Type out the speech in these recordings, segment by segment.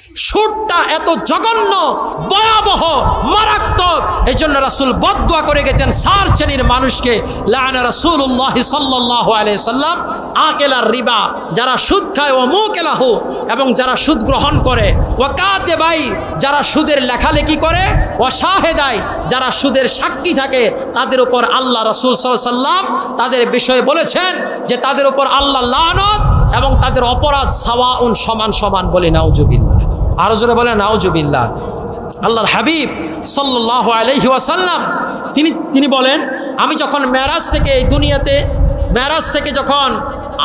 সুরটা এত জঘন্য, ভয়াবহ, মারাত্মক। এই জন্য রাসূল বদদুয়া করে গেছেন 4 শ্রেণীর মানুষকে, লাআনা রাসূলুল্লাহ সাল্লাল্লাহু আলাইহি সাল্লাম আকিলার রিবা, যারা সুদ খায়, ও মুকিলাহু, এবং যারা সুদ গ্রহণ করে, ওয়া কাতিবাই, যারা সুদের লেখালেখি করে, ও শাহেদাই, যারা সুদের সাক্ষী থাকে, তাদের উপর আল্লাহ রাসূল সাল্লাল্লাহু আলাইহি সাল্লাম তাদের বিষয়ে বলেছেন যে তাদের উপর আল্লাহ লানত এবং তাদের অপরাধ সাওয়াউন, সমান সমান। বলে নাউজুবিল্লাহ, আরো জোরে বলে নাউজুবিল্লাহ। আল্লাহর হাবিব সাল্লাল্লাহু আলাইহি ওয়াসাল্লাম তিনি বলেন, আমি যখন মেরাজ থেকে এই দুনিয়াতে, মেরাজ থেকে যখন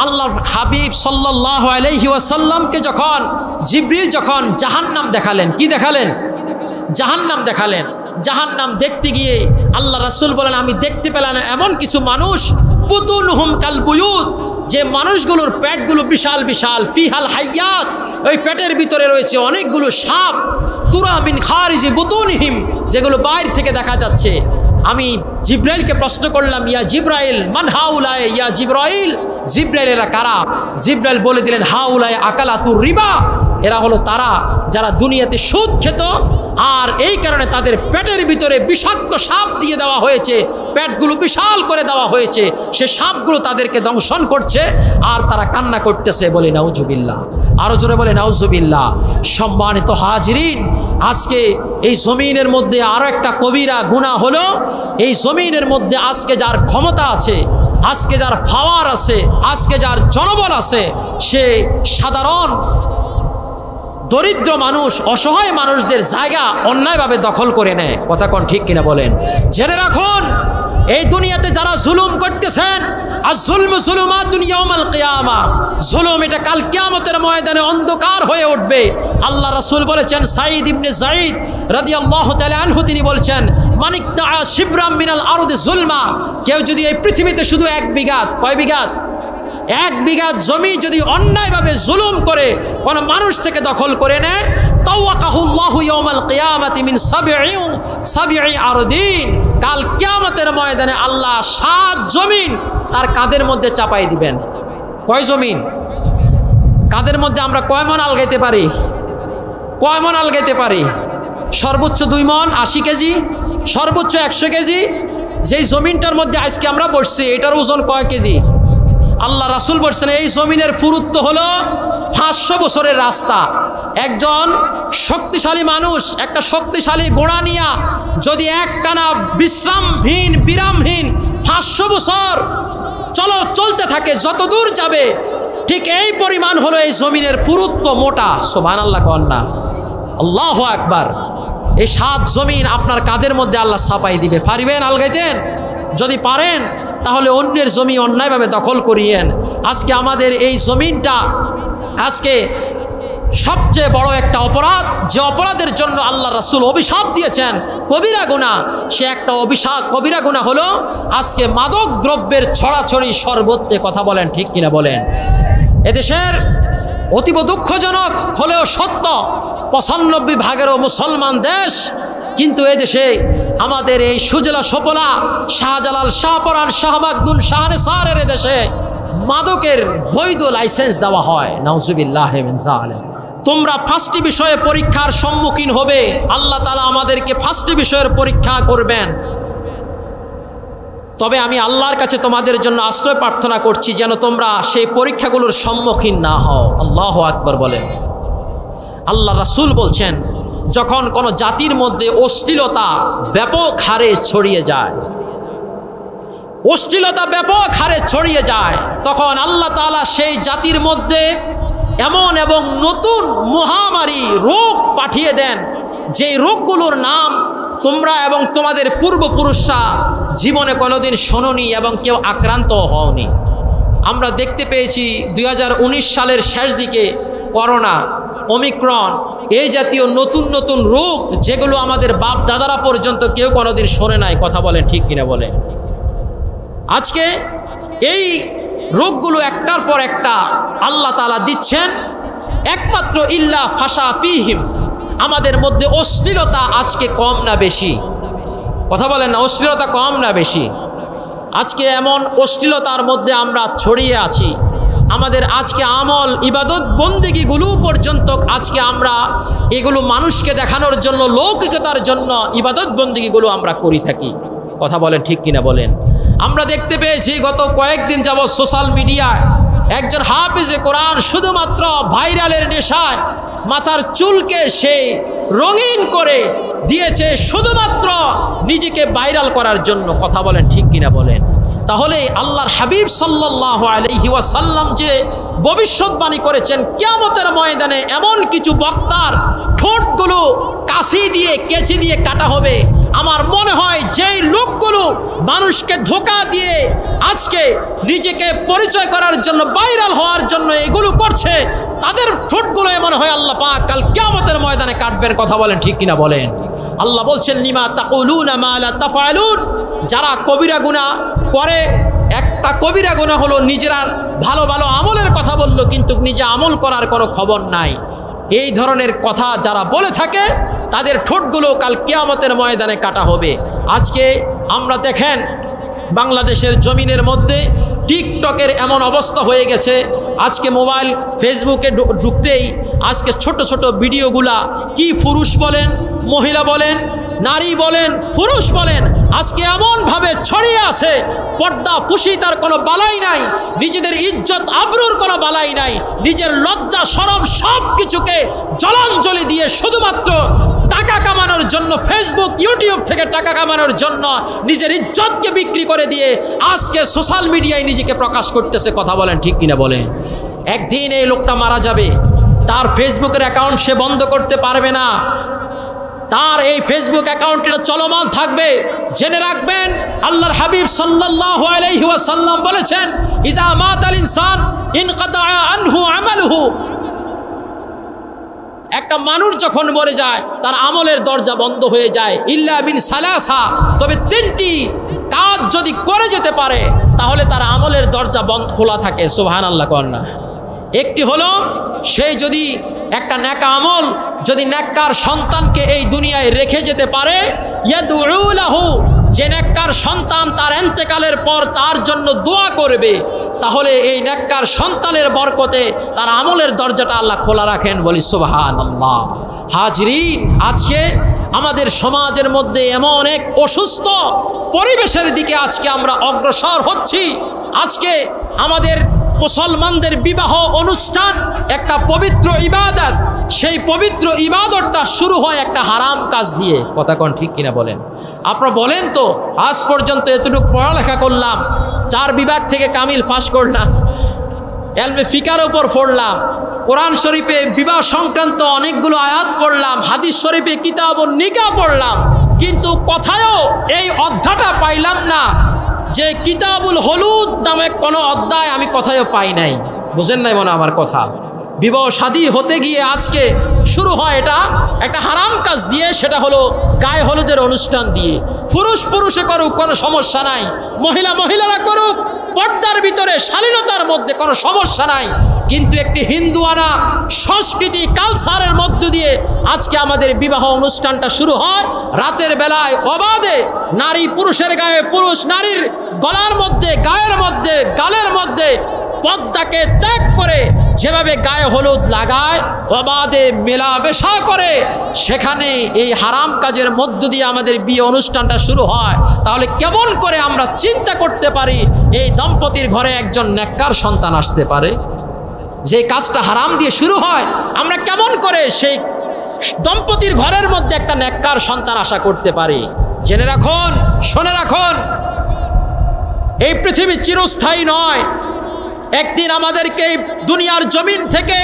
আল্লাহর হাবিব সাল্লাল্লাহু আলাইহি ওয়াসাল্লামকে যখন জিবরিল যখন জাহান্নাম দেখালেন, কি দেখালেন? জাহান্নাম দেখালেন। জাহান্নাম দেখতে গিয়ে আল্লাহ রাসূল বলেন, আমি দেখতে পেলাম এমন কিছু মানুষ, বুতুনহুম কাল বুয়ুত, যে মানুষগুলোর পেটগুলো বিশাল বিশাল, ফিহাল হাইয়াত, ওই পেটের ভিতরে রয়েছে অনেকগুলো সাপ, তুরা মিন খারিজি বুতুনহিম, যেগুলো বাইরে থেকে দেখা যাচ্ছে। আমি জিব্রাইলকে প্রশ্ন করলাম, ইয়া জিব্রাইল মান হাউলায়ে, ইয়া জিব্রাইল, জিব্রাইল এরা কারা? জিব্রাইল বলে দিলেন, হাউলায়ে আকালাতুর রিবা, এরা হলো তারা যারা দুনিয়াতে সুদ খেত, আর এই কারণে তাদের পেটের ভিতরে বিষাক্ত সাপ দিয়ে দেওয়া হয়েছে, পেটগুলো বিশাল করে দেওয়া হয়েছে, সে সাপগুলো তাদেরকে দংশন করছে আর তারা কান্না করতেছে। বলে নাউজুবিল্লাহ, আরো জোরে বলে নাউজুবিল্লাহ। সম্মানিত হাজিরিন, আজকে এই জমিনের মধ্যে আরো একটা কবিরা গুনাহ হলো, এই জমিনের মধ্যে আজকে যার ক্ষমতা আছে, আজকে যার পাওয়ার আছে, আজকে যার জনবল আছে, সে সাধারণ দরিদ্র মানুষ, অসহায় মানুষদের জায়গা অন্যায়ভাবে দখল করে নেয়। কথা কোন ঠিক কিনা বলেন? জেনে রাখুন, এই দুনিয়াতে যারা জুলুম করতেছেন, আর জুলমু জুলুমাতুন ইয়াউমাল কিয়ামা, জুলুম এটা কাল কিয়ামতের ময়দানে অন্ধকার হয়ে উঠবে। আল্লাহ রাসূল বলেছেন, সাঈদ ইবনে যায়েদ রাদিয়াল্লাহু তাআলা আনহু তিনি বলছেন, মানিকতা শিবরাম মিনাল আরদি জুলমা, কেউ যদি এই পৃথিবীতে শুধু 1 বিঘা, কয় বিঘা? 1 বিঘা জমি যদি অন্যায়ভাবে জুলুম করে কোন মানুষ থেকে দখল করে নেয়, তাওয়াকাহুল্লাহু ইয়াউমাল কিয়ামাতি মিন সাবঈ আরদিন, কাল কিয়ামতের ময়দানে আল্লাহ 7 জমিন তার কাঁধের মধ্যে চাপাই দিবেন। কয় জমিন? কাঁধের মধ্যে আমরা কয় মন আলগাইতে পারি? কয় মন আলগাইতে পারি? সর্বোচ্চ 2 মন 80 কেজি, সর্বোচ্চ 100 কেজি। যেই জমিনটার মধ্যে আজকে আমরা বসছি, এটার ওজন কয় কেজি? আল্লাহ রাসূল বলছেন, এই জমিনের পুরুত্ব হলো 500 বছরের রাস্তা। একজন শক্তিশালী মানুষ একটা শক্তিশালী ঘোড়া নিয়া যদি একটানা বিশ্রামহীন বিরামহীন 500 বছর চলতে থাকে, যত দূর যাবে, ঠিক এই পরিমাণ হলো এই জমিনের পুরুত্ব, মোটা। সুবহানাল্লাহ, কন্যা আল্লাহু আকবার। এই 7 জমিন আপনার কাঁধের মধ্যে আল্লাহ চাপাই দিবে। পারিবেন আলগাইতেন? যদি পারেন তাহলে অন্যের জমি অন্যায়ভাবে দখল করিয়েন। আজকে আমাদের এই জমিনটা আজকে সবচেয়ে বড় একটা অপরাধ, যে অপরাধের জন্য আল্লাহ রাসূল অভিশাপ দিয়েছেন, কবিরা গুনাহ। সে একটা অভিশাপ, কবিরা গুনাহ হলো আজকে মাদক দ্রব্যের ছড়াছড়ি সর্বত্রে। কথা বলেন ঠিক কিনা বলেন? এদেশের অতীব দুঃখজনক হলেও সত্য, 95% মুসলমান দেশ, কিন্তু এদেশে আমাদের এই সুজলা সপলা শাহজালাল, শাহপরান, শাহমাকদুম, শাহনেসারের এদেশে মাদকের বৈধ লাইসেন্স দেওয়া হয়। নাউজুবিল্লাহ মিন যালিক। তোমরা 5টি বিষয়ে পরীক্ষার সম্মুখীন হবে। আল্লাহ তাআলা আমাদেরকে 5টি বিষয়ের পরীক্ষা করবেন। তবে আমি আল্লাহর কাছে তোমাদের জন্য আশ্রয় প্রার্থনা করছি যেন তোমরা সেই পরীক্ষাগুলোর সম্মুখীন না হও। আল্লাহু আকবার বলেন। আল্লাহ রাসূল বলছেন, যখন কোনো জাতির মধ্যে অশ্লীলতা ব্যাপক হারে ছড়িয়ে যায়, অশ্লীলতা ব্যাপক হারে ছড়িয়ে যায়, তখন আল্লাহ তাআলা সেই জাতির মধ্যে এমন এবং নতুন মহামারী রোগ পাঠিয়ে দেন, যেই রোগগুলোর নাম তোমরা এবং তোমাদের পূর্বপুরুষরা জীবনে কোনোদিন শোনোনি এবং কেউ আক্রান্ত হওনি। আমরা দেখতে পেয়েছি 2019 সালের শেষ দিকে করোনা, ওমিক্রন, এই জাতীয় নতুন নতুন রোগ, যেগুলো আমাদের বাপ দাদারা পর্যন্ত কেউ কোনোদিন শোনে নাই। কথা বলেন ঠিক কিনা বলেন? আজকে এই রোগগুলো একটার পর একটা আল্লাহ তাআলা দিচ্ছেন, একমাত্র ইল্লা ফাশা ফিহিম। আমাদের মধ্যে অশ্লীলতা আজকে কম না বেশি? কথা বলেন না, অশ্লীলতা কম না বেশি? আজকে এমন অশ্লীলতার মধ্যে আমরা ছড়িয়ে আছি আমাদের আজকে আমল ইবাদত বন্দেগীগুলো পর্যন্ত আজকে আমরা এগুলো মানুষকে দেখানোর জন্য, লৌকিকতার জন্য ইবাদত বন্দেগীগুলো আমরা করি থাকি। কথা বলেন ঠিক কিনা বলেন? আমরা দেখতে পেয়েছি গত কয়েকদিন যাবৎ সোশ্যাল মিডিয়ায় একজন হাফেজে কোরআন শুধুমাত্র ভাইরালের নেশায় মাথার চুলকে সে রঙিন করে দিয়েছে শুধুমাত্র নিজেকে ভাইরাল করার জন্য। কথা বলেন ঠিক কিনা বলেন? তাহলে আল্লাহর হাবিব সাল্লাল্লাহু আলাইহি ওয়াসাল্লাম যে ভবিষ্যৎবাণী করেছেন কিয়ামতের ময়দানে এমন কিছু বক্তার ঠোঁটগুলো কাশি দিয়ে কেচি দিয়ে কাটা হবে। আমার মনে হয় যেই লোকগুলো মানুষকে ধোঁকা দিয়ে আজকে নিজেকে পরিচয় করার জন্য, ভাইরাল হওয়ার জন্য এগুলো করছে, তাদের ঠোঁটগুলো মনে হয় আল্লাহ পাক কাল কিয়ামতের ময়দানে কাটবেন। কথা বলেন ঠিক কিনা বলেন? আল্লাহ বলছেন লিমা তাকুলুনা মা লা তাফআলুন, যারা কবিরা গুনাহ করে, একটা কবিরা গুনাহ হলো নিজেরা ভালো ভালো আমলের কথা বললো কিন্তু নিজে আমল করার কোনো খবর নাই। এই ধরনের কথা যারা বলে থাকে তাদের ঠোঁটগুলো কাল কিয়ামতের ময়দানে কাটা হবে। আজকে আমরা দেখেন বাংলাদেশের জমিনের মধ্যে টিকটকের এমন অবস্থা হয়ে গেছে, আজকে মোবাইল ফেসবুকে ঢুকতেই আজকে ছোট ছোট ভিডিওগুলা কি পুরুষ বলেন, মহিলা বলেন, নারী বলেন, পুরুষ বলেন, আজকে এমনভাবে ছড়িয়ে আছে, পর্দা পুশিতার কোনো বালাই নাই, নিজেদের ইজ্জত আবরুর কোনো বালাই নাই, নিজের লজ্জা শরম সব কিছুকে জলাঞ্জলি দিয়ে শুধুমাত্র টাকা কামানোর জন্য, ফেসবুক ইউটিউব থেকে টাকা কামানোর জন্য নিজের ইজ্জতকে বিক্রি করে দিয়ে আজকে সোশ্যাল মিডিয়ায় নিজেকে প্রকাশ করতেছে। কথা বলেন ঠিক কিনা বলেন? একদিন এই লোকটা মারা যাবে, তার ফেসবুকের অ্যাকাউন্ট সে বন্ধ করতে পারবে না, তার এই ফেসবুক অ্যাকাউন্টটা চলমান থাকবে। জেনে রাখবেন আল্লাহর হাবিব সাল্লাল্লাহু আলাইহি ওয়াসাল্লাম বলেছেন ইজা মাতাল ইনসান ইনকাতা আনহু আমালুহু, একটা মানুষ যখন মরে যায় তার আমলের দরজা বন্ধ হয়ে যায়, ইল্লা বিন সালাসা, তবে তিনটি কাজ যদি করে যেতে পারে তাহলে তার আমলের দরজা বন্ধ খোলা থাকে। সুবহানাল্লাহ কন্যা। একটি হলো সে যদি একটা নেক আমল, যদি নেককার সন্তানকে এই দুনিয়ায় রেখে যেতে পারে, ইয়াদউ লাহু, যে নেককার সন্তান তার ইন্তেকালের পর তার জন্য দোয়া করবে, তাহলে এই নেককার সন্তানের বরকতে তার আমলের দরজাটা আল্লাহ খোলা রাখেন। বলি সুবহানাল্লাহ। হাজরিন, আজকে আমাদের সমাজের মধ্যে এমন এক অসুস্থ পরিবেশের দিকে আজকে আমরা অগ্রসর হচ্ছি। আজকে আমাদের মুসলমানদের বিবাহ অনুষ্ঠান একটা পবিত্র ইবাদত, সেই পবিত্র ইবাদতটা শুরু হয় একটা হারাম কাজ দিয়ে। কথা কোন ঠিক কিনা বলেন? আপনারা বলেন তো, আজ পর্যন্ত এতটুকু পড়ালেখা করলাম, 4 বিভাগ থেকে কামিল পাশ করলাম, এলমে ফিকার উপর পড়লাম, কোরআন শরীফে বিবাহ সংক্রান্ত অনেকগুলো আয়াত পড়লাম, হাদিস শরীফে কিতাবুন নিকাহ পড়লাম, কিন্তু কোথায়ও এই অধ্যায়টা পাইলাম না যে কিতাবুল হলুদ নামে কোনো অধ্যায় আমি কোথায়ও পাই নাই। বুঝেন নাই মনে আমার কথা? বিবাহ শাদী হতে গিয়ে আজকে শুরু হয় এটা একটা হারাম কাজ দিয়ে, সেটা হলো গায়ে হলুদের অনুষ্ঠান দিয়ে। পুরুষ পুরুষে করুক কোনো সমস্যা নাই, মহিলা মহিলারা করুক, পর্দার ভিতরে শালীনতার মধ্যে কোনো সমস্যা নাই, কিন্তু একটি হিন্দুয়ানা সংস্কৃতি কালচারের মধ্য দিয়ে আজকে আমাদের বিবাহ অনুষ্ঠানটা শুরু হয়। রাতের বেলায় অবাধে নারী পুরুষের গায়ে, পুরুষ নারীর গলার মধ্যে, গায়ের মধ্যে, গালের মধ্যে পর্দাকে ত্যাগ করে যেভাবে গায়ে হলুদ লাগায়, অবাধে মেলামেশা করে, সেখানে এই হারাম কাজের মধ্য দিয়ে আমাদের বিয়ে অনুষ্ঠানটা শুরু হয়। তাহলে কেমন করে আমরা চিন্তা করতে পারি এই দম্পতির ঘরে একজন নেককার সন্তান আসতে পারে? যে কাজটা হারাম দিয়ে শুরু হয়, আমরা কেমন করে সেই দম্পতির ঘরের মধ্যে একটা নেককার সন্তান আশা করতে পারি? জেনে রাখুন, শুনে রাখুন, এই পৃথিবী চিরস্থায়ী নয়। একদিন আমাদেরকে দুনিয়ার জমিন থেকে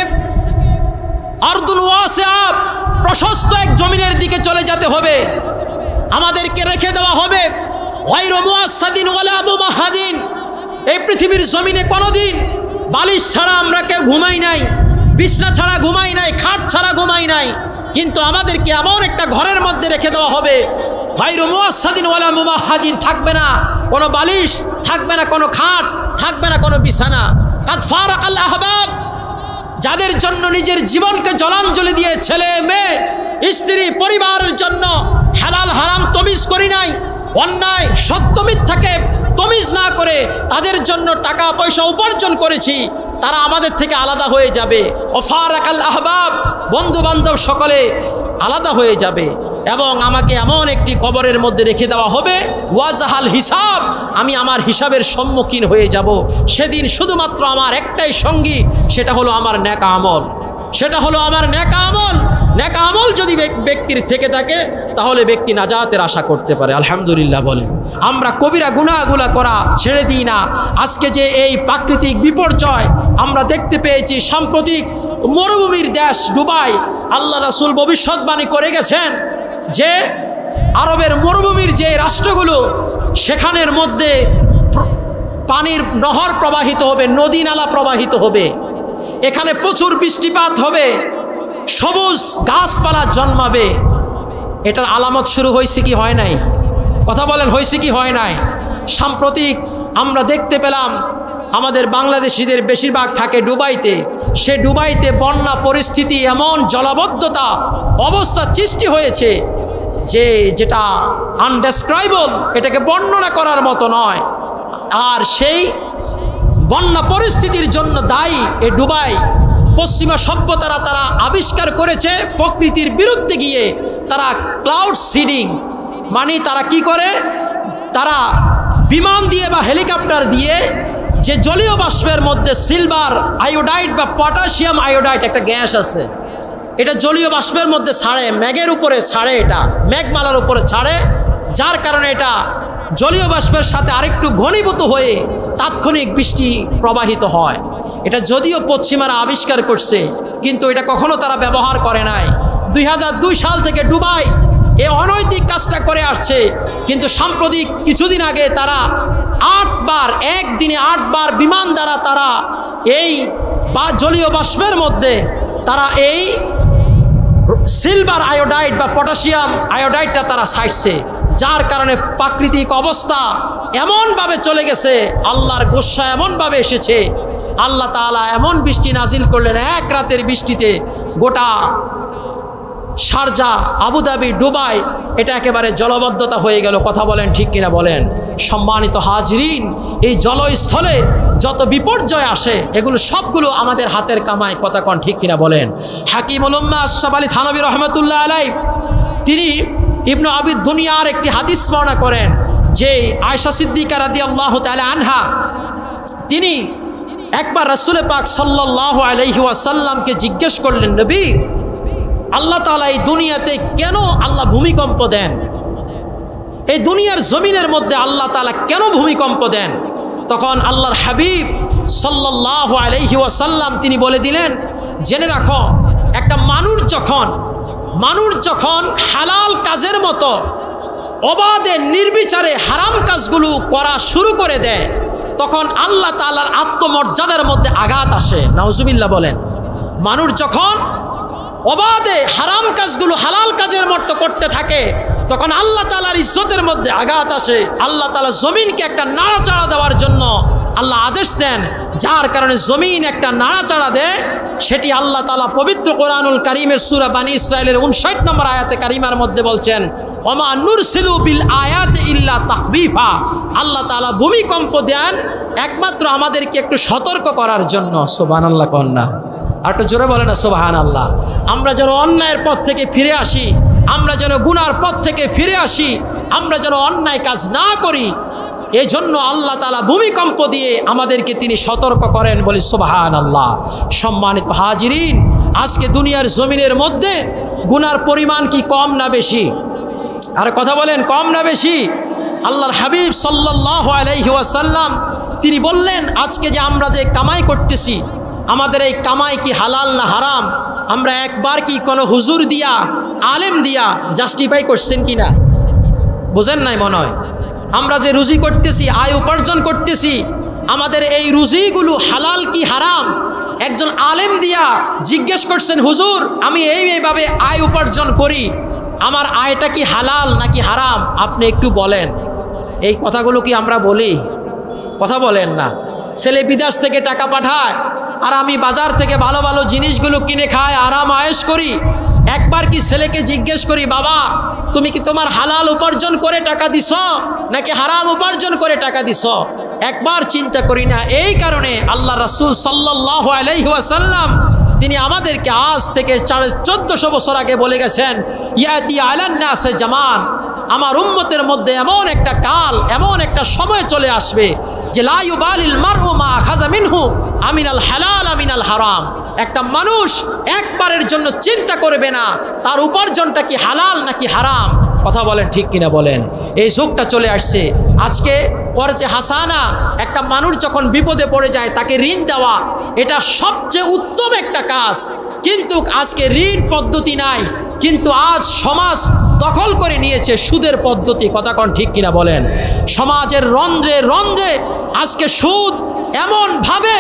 আরদুল ওয়াসিআ, প্রশস্ত এক জমিনের দিকে চলে যেতে হবে। আমাদেরকে রেখে দেওয়া হবে গায়রু মুআসসাদিন ওয়ালা মুমাহাদিন। এই পৃথিবীর জমিনে কোনোদিন বালিশ ছাড়া আমরা কেউ ঘুমাই নাই, বিছনা ছাড়া ঘুমাই নাই, খাট ছাড়া ঘুমাই নাই, কিন্তু আমাদেরকে এমন একটা ঘরের মধ্যে রেখে দেওয়া হবে গায়রু মুআসসাদিন ওয়ালা মুমাহাদিন, থাকবে না কোনো বালিশ, থাকবে না কোনো খাট, থাকবে না কোনো বিছানা। কাদ ফারাকাল আহবাব, যাদের জন্য নিজের জীবনকে জলাঞ্জলি দিয়ে ছেলে মেয়ে স্ত্রী পরিবারের জন্য হালাল হারাম তমিজ করি নাই, অন্যায় সত্য মিথ্যাকে তমিজ তমিজ না করে তাদের জন্য টাকা পয়সা উপার্জন করেছি, তারা আমাদের থেকে আলাদা হয়ে যাবে। ওয়াফারাকাল আহবাব, বন্ধু বান্ধব সকলে আলাদা হয়ে যাবে এবং আমাকে এমন একটি কবরের মধ্যে রেখে দেওয়া হবে, ওয়াজাহাল হিসাব, আমি আমার হিসাবের সম্মুখীন হয়ে যাব। সেদিন শুধুমাত্র আমার একটাই সঙ্গী, সেটা হলো আমার নেক আমল, সেটা হলো আমার নেক আমল। নেক আমল যদি ব্যক্তির থেকে থাকে তাহলে ব্যক্তি নাজাতের আশা করতে পারে। আলহামদুলিল্লাহ বলেন। আমরা কবিরা গুনাহগুলো করা ছেড়ে দিই না। আজকে যে এই প্রাকৃতিক বিপর্যয় আমরা দেখতে পেয়েছি, সাম্প্রতিক মরুভূমির দেশ দুবাই, আল্লাহ রাসূল ভবিষ্যৎবাণী করে গেছেন যে আরবের মরুভূমির যে রাষ্ট্রগুলো, সেখানের মধ্যে পানির নহর প্রবাহিত হবে, নদী নালা প্রবাহিত হবে, এখানে প্রচুর বৃষ্টিপাত হবে, সবুজ গাছপালা জন্মাবে। এটার আলামত শুরু হয়েছে কি হয় নাই? কথা বলেন, হয়েছে কি হয় নাই? সাম্প্রতিক আমরা দেখতে পেলাম আমাদের বাংলাদেশিদের বেশিরভাগ থাকে দুবাইতে। সে দুবাইতে বন্যা পরিস্থিতি, এমন জলাবদ্ধতা অবস্থা সৃষ্টি হয়েছে যেটা আনডেসক্রাইবল, এটাকে বর্ণনা করার মতো নয়। আর সেই বন্যা পরিস্থিতির জন্য দায়ী এই দুবাই। পশ্চিমা সভ্যতারা তারা আবিষ্কার করেছে প্রকৃতির বিরুদ্ধে গিয়ে তারা ক্লাউড সিডিং, মানে তারা কি করে, তারা বিমান দিয়ে বা হেলিকপ্টার দিয়ে যে জলীয় বাষ্পের মধ্যে সিলভার আয়োডাইড বা পটাশিয়াম আয়োডাইড একটা গ্যাস আছে, এটা জলীয় বাষ্পের মধ্যে ছাড়ে, মেঘের উপরে ছাড়ে, এটা মেঘমালার উপরে ছাড়ে, যার কারণে এটা জলীয় বাষ্পের সাথে আরেকটু ঘনীভূত হয়ে তাৎক্ষণিক বৃষ্টি প্রবাহিত হয়। এটা যদিও পশ্চিমারা আবিষ্কার করছে, কিন্তু এটা কখনো তারা ব্যবহার করে নাই। 2002 সাল থেকে দুবাই এই অনৈতিক কাজটা করে আসছে, কিন্তু সাম্প্রতিক কিছুদিন আগে তারা 8 বার, একদিনে 8 বার বিমান দ্বারা তারা এই জলীয় বাষ্পের মধ্যে তারা এই সিলভার আয়োডাইড বা পটাশিয়াম আয়োডাইডটা তারা ছাড়ছে, যার কারণে প্রাকৃতিক অবস্থা এমনভাবে চলে গেছে, আল্লাহর গোসা এমনভাবে এসেছে, আল্লাহ তাআলা এমন বৃষ্টি নাজিল করলেন, এক রাতের বৃষ্টিতে গোটা শারজা, আবুধাবি, দুবাই এটা একেবারে জলবদ্ধতা হয়ে গেল। কথা বলেন ঠিক কিনা বলেন? সম্মানিত হাজরিন, এই জলস্থলে যত বিপর্যয় আসে এগুলো সবগুলো আমাদের হাতের কামাই। কথা কন ঠিক কিনা বলেন? হাকিমুল উম্মাহ আশরাফ আলী থানভী রহমাতুল্লাহ আলাইহি তিনি ইবনে আবি দুনিয়ার একটি হাদিস বর্ণনা করেন যে আয়েশা সিদ্দিকা রাদিয়াল্লাহু তাআলা আনহা তিনি একবার রাসূল পাক সাল্লাল্লাহু আলাইহি ওয়াসাল্লামকে জিজ্ঞেস করলেন, নবী, আল্লাহ তাআলা এই দুনিয়াতে কেন আল্লাহ ভূমিকম্প দেন? এই দুনিয়ার জমিনের মধ্যে আল্লাহ তাআলা কেন ভূমিকম্প দেন? তখন আল্লাহর হাবিব সাল্লাল্লাহু আলাইহি ওয়াসাল্লাম তিনি বলে দিলেন, জেনে রাখো, একটা মানুষ যখন হালাল কাজের মতো অবাধে নির্বিচারে হারাম কাজগুলো করা শুরু করে দেয়, তখন আল্লাহ তাআলার আত্মমর্যাদার মধ্যে আঘাত আসে। নাউজুবিল্লাহ বলেন। মানুষ যখন অবাধে হারাম কাজগুলো হালাল কাজের মতো করতে থাকে, তখন আল্লাহ তাআলার ইজ্জতের মধ্যে আঘাত আসে। আল্লাহ তাআলা জমিনকে একটা নাড়াচাড়া দেওয়ার জন্য আল্লাহ আদেশ দেন, যার কারণে জমিন একটা নাড়াচাড়া দেয়। সেটি আল্লাহ তাআলা পবিত্র কোরআনুল কারীমের সূরা বানী ইসরাঈলের 59 নম্বর আয়াতে কারিমার মধ্যে বলছেন, ওমা নুরসিলু বিল আয়াতি ইল্লা তাখবীফা। আল্লাহ তাআলা ভূমিকম্প দেন একমাত্র আমাদেরকে একটু সতর্ক করার জন্য। সুবহানাল্লাহ কন্যা আর একটু জোরে বলে না সুবহানাল্লাহ। আমরা যেন অন্যায়ের পথ থেকে ফিরে আসি, আমরা যেন গুনার পথ থেকে ফিরে আসি, আমরা যেন অন্যায় কাজ না করি, এই জন্য আল্লাহ তাআলা ভূমিকম্প দিয়ে আমাদেরকে তিনি সতর্ক করেন। বলি সুবহানাল্লাহ। সম্মানিত হাজিরিন, আজকে দুনিয়ার জমিনের মধ্যে গুনার পরিমাণ কি কম না বেশি? আর কথা বলেন, কম না বেশি? আল্লাহর হাবিব সাল্লাল্লাহু আলাইহি ওয়াসাল্লাম তিনি বললেন, আজকে যে আমরা যে কামাই করতেছি, আমাদের এই কামাই কি হালাল না হারাম? আমরা একবার কি কোনো হুজুর দিয়া, আলেম দিয়া জাস্টিফাই করছেন কি না? বুঝেন নাই মনে হয়। আমরা যে রুজি করতেছি, আয় উপার্জন করতেছি, আমাদের এই রুজিগুলো হালাল কি হারাম? একজন আলেম দিয়া জিজ্ঞেস করছেন, হুজুর আমি এইভাবে আয় উপার্জন করি, আমার আয়টা কি হালাল নাকি হারাম? আপনি একটু বলেন। এই কথাগুলো কি আমরা বলি? কথা বলেন না। ছেলে বিদেশ থেকে টাকা পাঠায় আর আমি বাজার থেকে ভালো ভালো জিনিসগুলো কিনে খাই, আরাম আয়েশ করি, একবার কি ছেলেকে জিজ্ঞেস করি, বাবা তুমি কি তোমার হালাল উপার্জন করে টাকা দিছ নাকি হারাম উপার্জন করে টাকা দিছ? একবার চিন্তা করি না। এই কারণে আল্লাহ রাসূল সাল্লাল্লাহু আলাইহি ওয়াসাল্লাম তিনি আমাদেরকে আজ থেকে 1400 বছর আগে বলে গেছেন, ইয়াতি আলান নাসে জামান, আমার উম্মতের মধ্যে এমন একটা কাল, এমন একটা সময় চলে আসবে যে লা ইউবালিল মারউ মা আখাযা মিনহু আমিনাল হালাল আমিনাল হারাম। একটা মানুষ একবারের জন্য চিন্তা করবে না তার উপার্জনটা কি হালাল নাকি হারাম। কথা বলেন ঠিক কিনা বলেন? এই যুগটা চলে আসছে। আজকে করেছে হাসানা, একটা মানুষ যখন বিপদে পড়ে যায় তাকে ঋণ দেওয়া, এটা সবচেয়ে উত্তম একটা কাজ। কিন্তু আজকে ঋণ পদ্ধতি নাই, কিন্তু আজ সমাজ দখল করে নিয়েছে সুদের পদ্ধতি। কথা কোন ঠিক কিনা বলেন? সমাজের রন্ধ্রে রন্ধ্রে আজকে সুদ এমনভাবে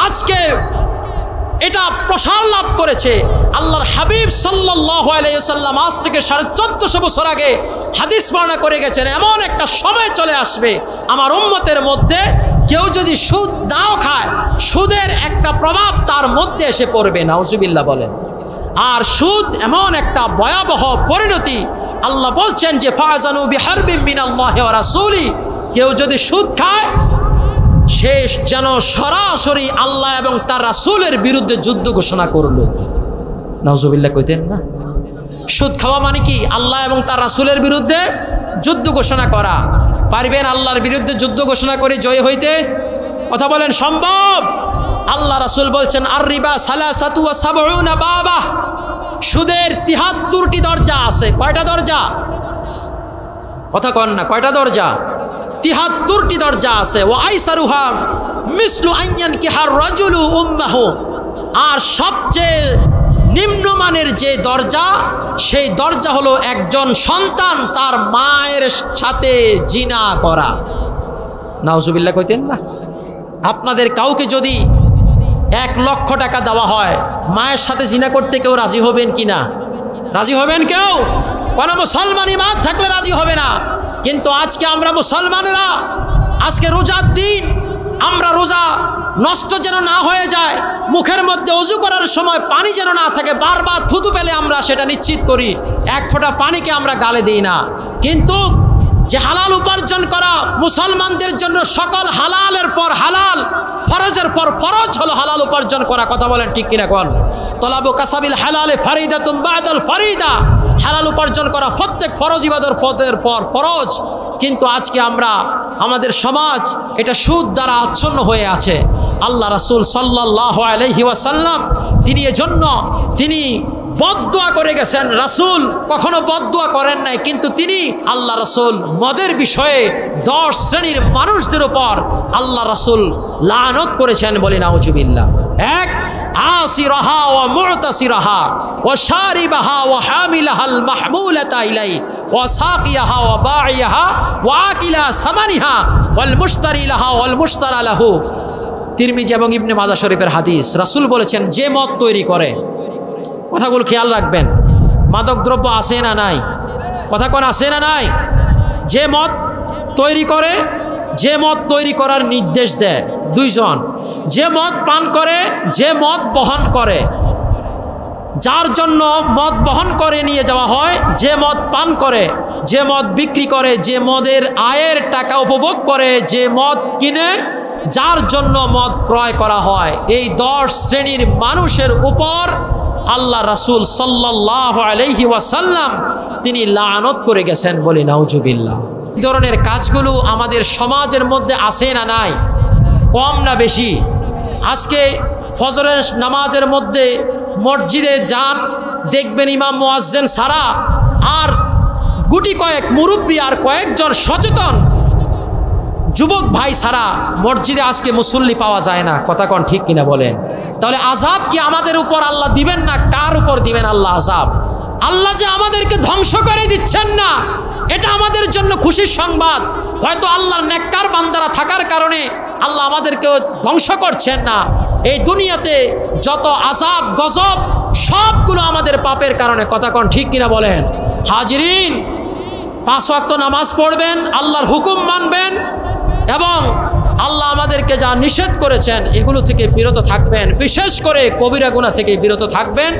আজকে এটা প্রসার লাভ করেছে। আল্লাহর হাবিব সাল্লাল্লাহু আলাইহি ওয়াসাল্লাম আজ থেকে 1450 বছর আগে হাদিস বর্ণনা করে গেছেন, এমন একটা সময় চলে আসবে আমার উম্মতের মধ্যে কেউ যদি সুদ নাও খায়, সুদের একটা প্রভাব তার মধ্যে এসে পড়বে। নাউজুবিল্লাহ বলেন। আর সুদ এমন একটা ভয়াবহ পরিণতি, আল্লাহ বলছেন যে ফাযানু বিহারবিম মিনাল্লাহি ওয়া রাসূলি, কেউ যদি সুদ খায় শেষ যেন সরাসরি আল্লাহ এবং তার রাসূলের বিরুদ্ধে যুদ্ধ ঘোষণা করল। নাউজুবিল্লাহ কইতেন না? সুদ খাওয়া মানে কি? আল্লাহ এবং তার রাসূলের বিরুদ্ধে যুদ্ধ ঘোষণা করা। পারবেন আল্লাহর বিরুদ্ধে যুদ্ধ ঘোষণা করে জয় হইতে? কথা বলেন সম্ভব? আল্লাহ রাসূল বলছেন আর রিবা সালাসাতু ওয়া সাবউনা বাবা, সুদের 73টি দরজা আছে। কয়টা দরজা? কথা কন না, কয়টা দরজা? 73টি দরজা আছে। ওয়া আইসারুহা মিসলু আইয়ান কিহার রাজুলু উম্মাহু, আর সবচেয়ে নিম্নমানের যে দরজা, সেই দরজা হলো একজন সন্তান তার মায়ের সাথে জিনা করা। নাউজুবিল্লাহ কইতেন না? আপনাদের কাউকে যদি 1 লক্ষ টাকা দেওয়া হয়, মায়ের সাথে জিনা করতে কেউ রাজি হবেন কি না? রাজি হবেন কেউ? কোনো মুসলমান ইমান থাকলে রাজি হবে না। কিন্তু আজকে আমরা মুসলমানেরা, আজকে রোজার দিন, আমরা রোজা নষ্ট যেন না হয়ে যায়, মুখের মধ্যে ওযু করার সময় পানি যেন না থাকে, বারবার থুতু পেলে আমরা সেটা নিশ্চিত করি, 1 ফোঁটা পানিকে আমরা গালে দিই না। কিন্তু যে হালাল উপার্জন করা মুসলমানদের জন্য সকল হালালের পর হালাল, ফরজের পর ফরজ হলো হালাল উপার্জন করা। কথা বলেন ঠিক কিনা কোন? তলাবু কাসাবিল হালালে ফারিদাতুম বাদাল ফারিদা, হালাল উপার্জন করা প্রত্যেক ফরজ ইবাদতের পদের পর ফরজ। কিন্তু আজকে আমরা, আমাদের সমাজ এটা সুদ দ্বারা আচ্ছন্ন হয়ে আছে। আল্লাহ রাসূল সাল্লাল্লাহু আলাইহি ওয়াসাল্লাম তিনি এজন্য তিনি বদদুয়া করে গেছেন। রাসূল কখনো বদদুয়া করেন নাই, কিন্তু তিনি আল্লাহ রাসূল মদের বিষয়ে 10 শ্রেণীর মানুষদের উপর আল্লাহ রাসূল লানত করেছেন। বলি নাউজুবিল্লাহ। 1 আসিরাহা ওয়া মুতাসিরাহা ওয়া শারিবাহা ওয়া হামিলাহাল মাহমুলাতা ইলাই ওয়া সাকিয়াহা ওয়া বাইয়াহা ওয়া আকিলা সামানিহা ওয়াল মুশতারি লাহা ওয়াল মুশতারা লাহু। তিরমিজি এবং ইবনে মাজাহ শরীফের হাদিস। রাসূল বলেছেন যে মদ তৈরি করে, কথাগুলো খেয়াল রাখবেন, মাদক দ্রব্য আছে না নাই? কথা কোন আছে না নাই? যে মদ তৈরি করে, যে মদ তৈরি করার নির্দেশ দেয় 2 জন, যে মদ পান করে, যে মদ বহন করে, যার জন্য মদ বহন করে নিয়ে যাওয়া হয়, যে মদ পান করে, যে মদ বিক্রি করে, যে মদের আয়ের টাকা উপভোগ করে, যে মদ কিনে, যার জন্য মদ ক্রয় করা হয়, এই 10 শ্রেণীর মানুষের উপর আল্লাহ রাসূল সাল্লাল্লাহু আলাইহি ওয়াসাল্লাম তিনি লানত করে গেছেন। বলি নাউজুবিল্লাহ। এই ধরনের কাজগুলো আমাদের সমাজের মধ্যে আছে না নাই? কম না বেশি? আজকে ফজরের নামাজের মধ্যে মসজিদে যান, দেখবেন ইমাম মুয়াজ্জিন ছাড়া আর গুটি কয়েক মুরব্বী আর কয়েকজন সচেতন যুবক ভাই ছাড়া মসজিদে আজকে মুসল্লি পাওয়া যায় না। কথা কোন ঠিক কিনা বলেন? তাহলে আযাব কি আমাদের উপর আল্লাহ দিবেন না কার উপর দিবেন আল্লাহ আযাব? আল্লাহ যে আমাদেরকে ধ্বংস করে দিচ্ছেন না, এটা আমাদের জন্য খুশির সংবাদ। হয়তো আল্লাহর নেককার বান্দারা থাকার কারণে আল্লাহ আমাদেরকে ধ্বংস করছেন না। এই দুনিয়াতে যত আযাব গজব সবগুলো আমাদের পাপের কারণে। কথা কোন ঠিক কিনা বলেন? হাজিরিন, 5 ওয়াক্ত নামাজ পড়বেন, আল্লাহর হুকুম মানবেন এবং আল্লাহ আমাদেরকে যা নিষেধ করেছেন এগুলো থেকে বিরত থাকবেন। বিশেষ করে কবিরা গুনাহ থেকে বিরত থাকবেন।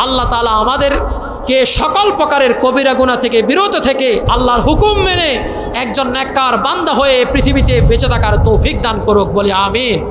আল্লাহ তাআলা আমাদেরকে সকল প্রকারের কবিরা গুনাহ থেকে বিরত থেকে আল্লাহর হুকুম মেনে একজন নেককার বান্দা হয়ে পৃথিবীতে বেঁচে থাকার তৌফিক দান করুক, বলি আমিন।